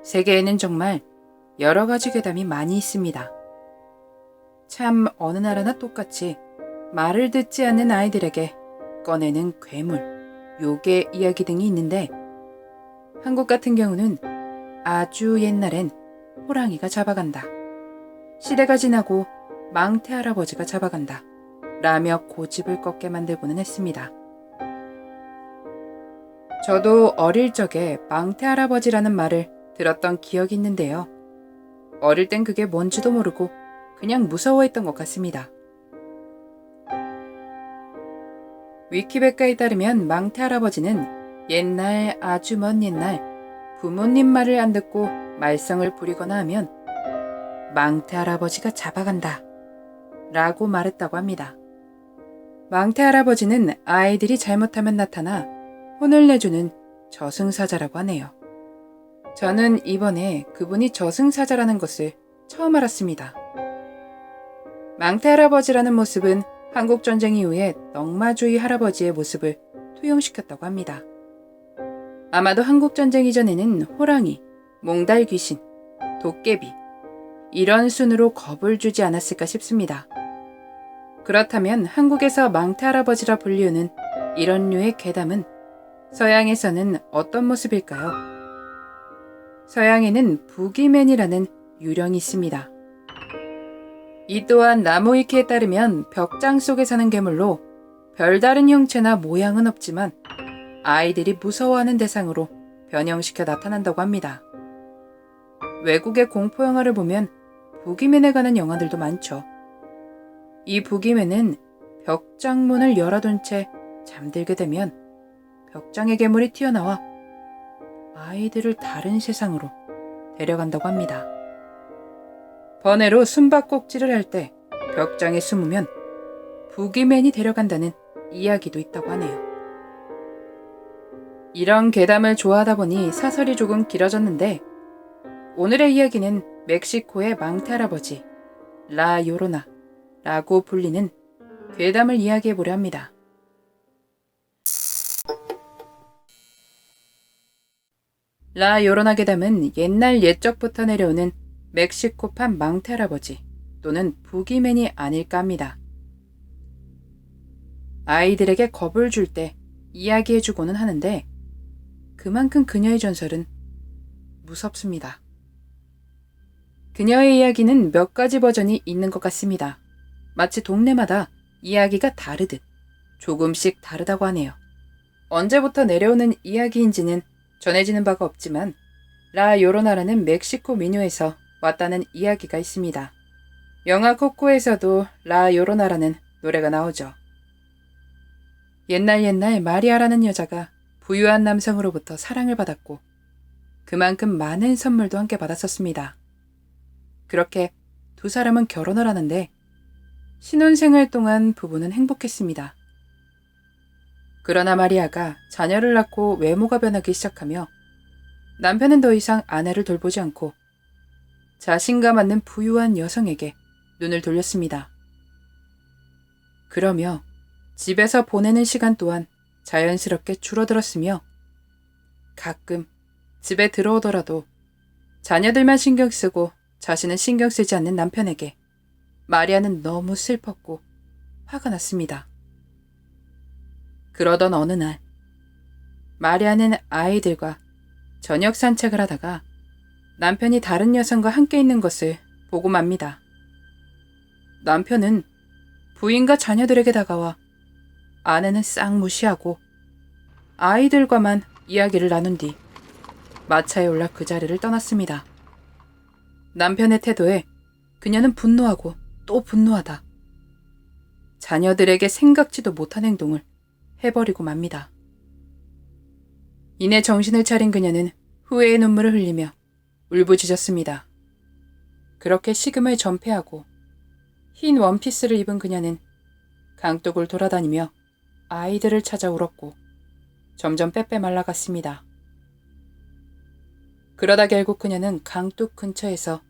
세계에는 정말 여러 가지 괴담이 많이 있습니다. 참 어느 나라나 똑같이 말을 듣지 않는 아이들에게 꺼내는 괴물, 요괴 이야기 등이 있는데 한국 같은 경우는 아주 옛날엔 호랑이가 잡아간다. 시대가 지나고 망태 할아버지가 잡아간다. 라며 고집을 꺾게 만들고는 했습니다. 저도 어릴 적에 망태 할아버지라는 말을 들었던 기억이 있는데요. 어릴 땐 그게 뭔지도 모르고 그냥 무서워했던 것 같습니다. 위키백과에 따르면 망태 할아버지는 옛날 아주 먼 옛날 부모님 말을 안 듣고 말썽을 부리거나 하면 망태 할아버지가 잡아간다 라고 말했다고 합니다. 망태 할아버지는 아이들이 잘못하면 나타나 혼을 내주는 저승사자라고 하네요. 저는 이번에 그분이 저승사자라는 것을 처음 알았습니다. 망태 할아버지라는 모습은 한국전쟁 이후에 넝마주의 할아버지의 모습을 투영시켰다고 합니다. 아마도 한국전쟁 이전에는 호랑이, 몽달 귀신, 도깨비 이런 순으로 겁을 주지 않았을까 싶습니다. 그렇다면 한국에서 망태 할아버지라 불리우는 이런 류의 괴담은 서양에서는 어떤 모습일까요? 서양에는 부기맨이라는 유령이 있습니다. 이 또한 나무위키에 따르면 벽장 속에 사는 괴물로 별다른 형체나 모양은 없지만 아이들이 무서워하는 대상으로 변형시켜 나타난다고 합니다. 외국의 공포영화를 보면 부기맨에 관한 영화들도 많죠. 이 부기맨은 벽장문을 열어둔 채 잠들게 되면 벽장의 괴물이 튀어나와 아이들을 다른 세상으로 데려간다고 합니다. 번외로 숨바꼭질을 할 때 벽장에 숨으면 부기맨이 데려간다는 이야기도 있다고 하네요. 이런 괴담을 좋아하다 보니 사설이 조금 길어졌는데 오늘의 이야기는 멕시코의 망태 할아버지 라 요로나 라고 불리는 괴담을 이야기해보려 합니다. 라 요로나 괴담은 옛날 옛적부터 내려오는 멕시코판 망태 할아버지 또는 부기맨이 아닐까 합니다. 아이들에게 겁을 줄 때 이야기해주고는 하는데 그만큼 그녀의 전설은 무섭습니다. 그녀의 이야기는 몇 가지 버전이 있는 것 같습니다. 마치 동네마다 이야기가 다르듯 조금씩 다르다고 하네요. 언제부터 내려오는 이야기인지는 전해지는 바가 없지만 라 요로나라는 멕시코 민요에서 왔다는 이야기가 있습니다. 영화 코코에서도 라 요로나라는 노래가 나오죠. 옛날 마리아라는 여자가 부유한 남성으로부터 사랑을 받았고 그만큼 많은 선물도 함께 받았었습니다. 그렇게 두 사람은 결혼을 하는데 신혼생활 동안 부부는 행복했습니다. 그러나 마리아가 자녀를 낳고 외모가 변하기 시작하며 남편은 더 이상 아내를 돌보지 않고 자신과 맞는 부유한 여성에게 눈을 돌렸습니다. 그러며 집에서 보내는 시간 또한 자연스럽게 줄어들었으며 가끔 집에 들어오더라도 자녀들만 신경 쓰고 자신은 신경 쓰지 않는 남편에게 마리아는 너무 슬펐고 화가 났습니다. 그러던 어느 날 마리아는 아이들과 저녁 산책을 하다가 남편이 다른 여성과 함께 있는 것을 보고 맙니다. 남편은 부인과 자녀들에게 다가와 아내는 싹 무시하고 아이들과만 이야기를 나눈 뒤 마차에 올라 그 자리를 떠났습니다. 남편의 태도에 그녀는 분노하고 또 분노하다 자녀들에게 생각지도 못한 행동을 해버리고 맙니다. 이내 정신을 차린 그녀는 후회의 눈물을 흘리며 울부짖었습니다. 그렇게 식음을 전폐하고 흰 원피스를 입은 그녀는 강둑을 돌아다니며 아이들을 찾아 울었고 점점 빼빼 말라갔습니다. 그러다 결국 그녀는 강둑 근처에서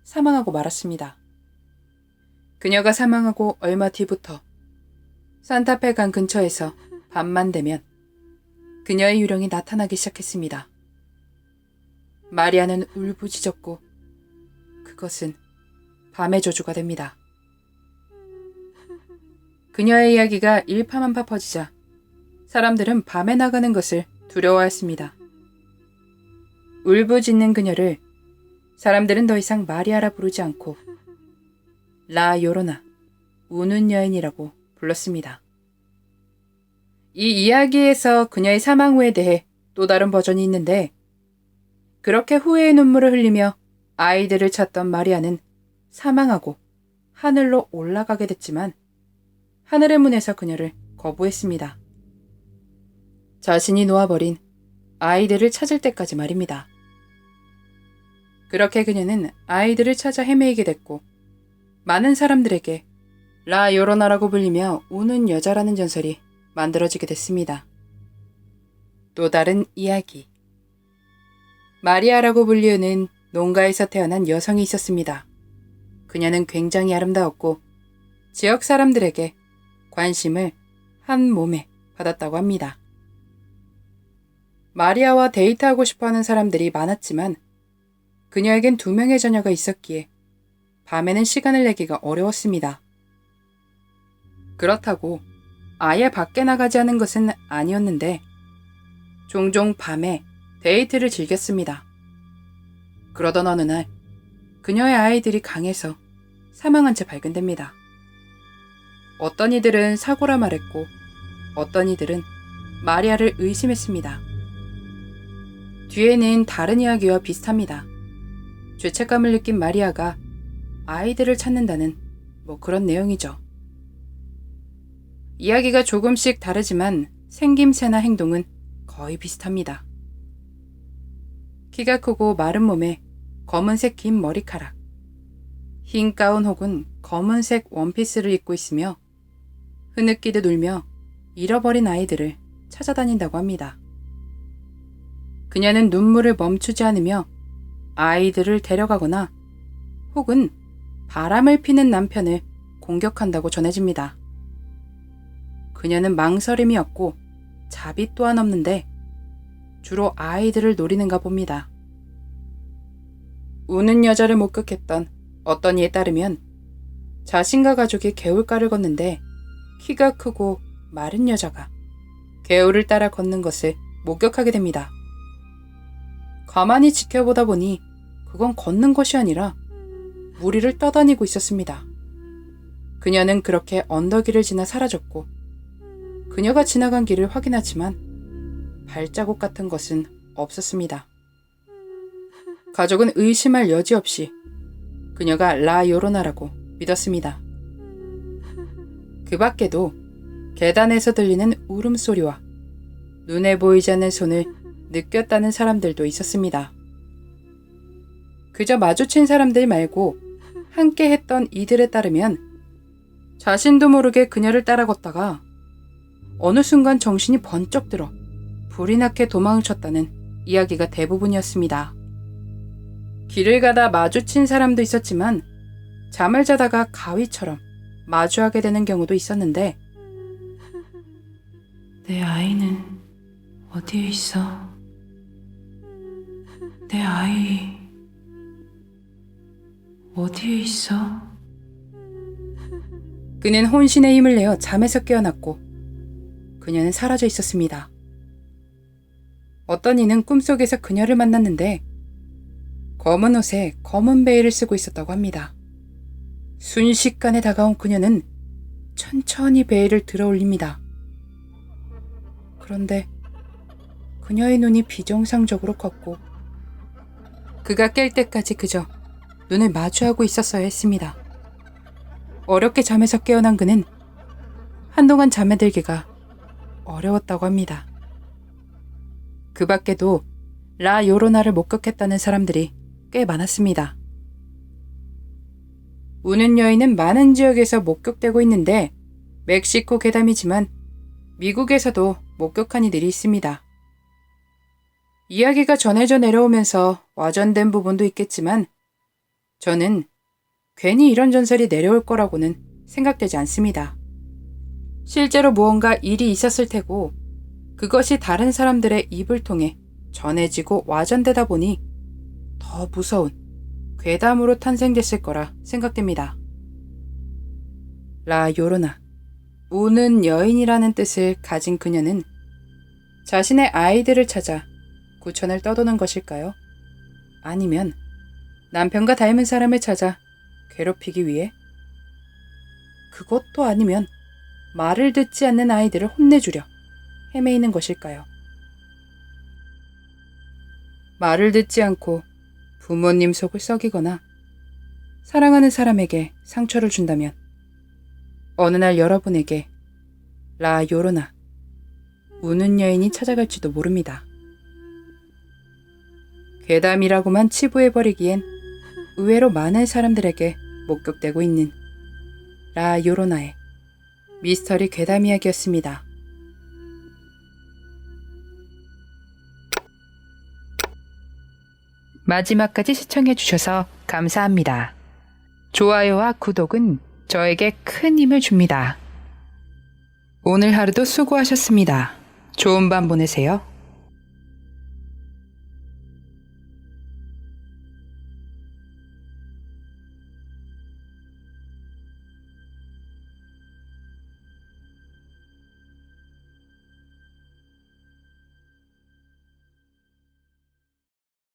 사망하고 말았습니다. 그녀가 사망하고 얼마 뒤부터 산타페 강 근처에서 밤만 되면 그녀의 유령이 나타나기 시작했습니다. 마리아는 울부짖었고 그것은 밤의 저주가 됩니다. 그녀의 이야기가 일파만파 퍼지자 사람들은 밤에 나가는 것을 두려워했습니다. 울부짖는 그녀를 사람들은 더 이상 마리아라 부르지 않고 라 요로나, 우는 여인이라고 불렀습니다. 이 이야기에서 그녀의 사망 후에 대해 또 다른 버전이 있는데 그렇게 후회의 눈물을 흘리며 아이들을 찾던 마리아는 사망하고 하늘로 올라가게 됐지만 하늘의 문에서 그녀를 거부했습니다. 자신이 놓아버린 아이들을 찾을 때까지 말입니다. 그렇게 그녀는 아이들을 찾아 헤매이게 됐고 많은 사람들에게 라 요로나라고 불리며 우는 여자라는 전설이 만들어지게 됐습니다. 또 다른 이야기. 마리아라고 불리우는 농가에서 태어난 여성이 있었습니다. 그녀는 굉장히 아름다웠고 지역 사람들에게 관심을 한 몸에 받았다고 합니다. 마리아와 데이트하고 싶어하는 사람들이 많았지만 그녀에겐 2명의 자녀가 있었기에 밤에는 시간을 내기가 어려웠습니다. 그렇다고 아예 밖에 나가지 않은 것은 아니었는데 종종 밤에 데이트를 즐겼습니다. 그러던 어느 날 그녀의 아이들이 강에서 사망한 채 발견됩니다. 어떤 이들은 사고라 말했고 어떤 이들은 마리아를 의심했습니다. 뒤에는 다른 이야기와 비슷합니다. 죄책감을 느낀 마리아가 아이들을 찾는다는 그런 내용이죠. 이야기가 조금씩 다르지만 생김새나 행동은 거의 비슷합니다. 키가 크고 마른 몸에 검은색 긴 머리카락, 흰 가운 혹은 검은색 원피스를 입고 있으며 흐느끼듯 울며 잃어버린 아이들을 찾아다닌다고 합니다. 그녀는 눈물을 멈추지 않으며 아이들을 데려가거나 혹은 바람을 피는 남편을 공격한다고 전해집니다. 그녀는 망설임이 없고 자비 또한 없는데 주로 아이들을 노리는가 봅니다. 우는 여자를 목격했던 어떤 이에 따르면 자신과 가족이 개울가를 걷는데 키가 크고 마른 여자가 개울을 따라 걷는 것을 목격하게 됩니다. 가만히 지켜보다 보니 그건 걷는 것이 아니라 물 위를 떠다니고 있었습니다. 그녀는 그렇게 언덕 위를 지나 사라졌고 그녀가 지나간 길을 확인하지만 발자국 같은 것은 없었습니다. 가족은 의심할 여지 없이 그녀가 라 요로나라고 믿었습니다. 그 밖에도 계단에서 들리는 울음소리와 눈에 보이지 않는 손을 느꼈다는 사람들도 있었습니다. 그저 마주친 사람들 말고 함께 했던 이들에 따르면 자신도 모르게 그녀를 따라 걷다가 어느 순간 정신이 번쩍 들어 불이 나게 도망을 쳤다는 이야기가 대부분이었습니다. 길을 가다 마주친 사람도 있었지만 잠을 자다가 가위처럼 마주하게 되는 경우도 있었는데 내 아이는 어디에 있어? 내 아이 어디에 있어? 그는 혼신의 힘을 내어 잠에서 깨어났고 그녀는 사라져 있었습니다. 어떤 이는 꿈속에서 그녀를 만났는데 검은 옷에 검은 베일을 쓰고 있었다고 합니다. 순식간에 다가온 그녀는 천천히 베일을 들어 올립니다. 그런데 그녀의 눈이 비정상적으로 컸고 그가 깰 때까지 그저 눈을 마주하고 있었어야 했습니다. 어렵게 잠에서 깨어난 그는 한동안 잠에 들기가 어려웠다고 합니다. 그 밖에도 라 요로나를 목격했다는 사람들이 꽤 많았습니다. 우는 여인은 많은 지역에서 목격되고 있는데 멕시코 괴담이지만 미국에서도 목격한 이들이 있습니다. 이야기가 전해져 내려오면서 와전된 부분도 있겠지만 저는 괜히 이런 전설이 내려올 거라고는 생각되지 않습니다. 실제로 무언가 일이 있었을 테고 그것이 다른 사람들의 입을 통해 전해지고 와전되다 보니 더 무서운 괴담으로 탄생됐을 거라 생각됩니다. 라 요로나, 우는 여인이라는 뜻을 가진 그녀는 자신의 아이들을 찾아 구천을 떠도는 것일까요? 아니면 남편과 닮은 사람을 찾아 괴롭히기 위해? 그것도 아니면 말을 듣지 않는 아이들을 혼내주려 헤매이는 것일까요? 말을 듣지 않고 부모님 속을 썩이거나 사랑하는 사람에게 상처를 준다면 어느 날 여러분에게 라 요로나, 우는 여인이 찾아갈지도 모릅니다. 괴담이라고만 치부해버리기엔 의외로 많은 사람들에게 목격되고 있는 라 요로나의 미스터리 괴담 이야기였습니다. 마지막까지 시청해주셔서 감사합니다. 좋아요와 구독은 저에게 큰 힘을 줍니다. 오늘 하루도 수고하셨습니다. 좋은 밤 보내세요.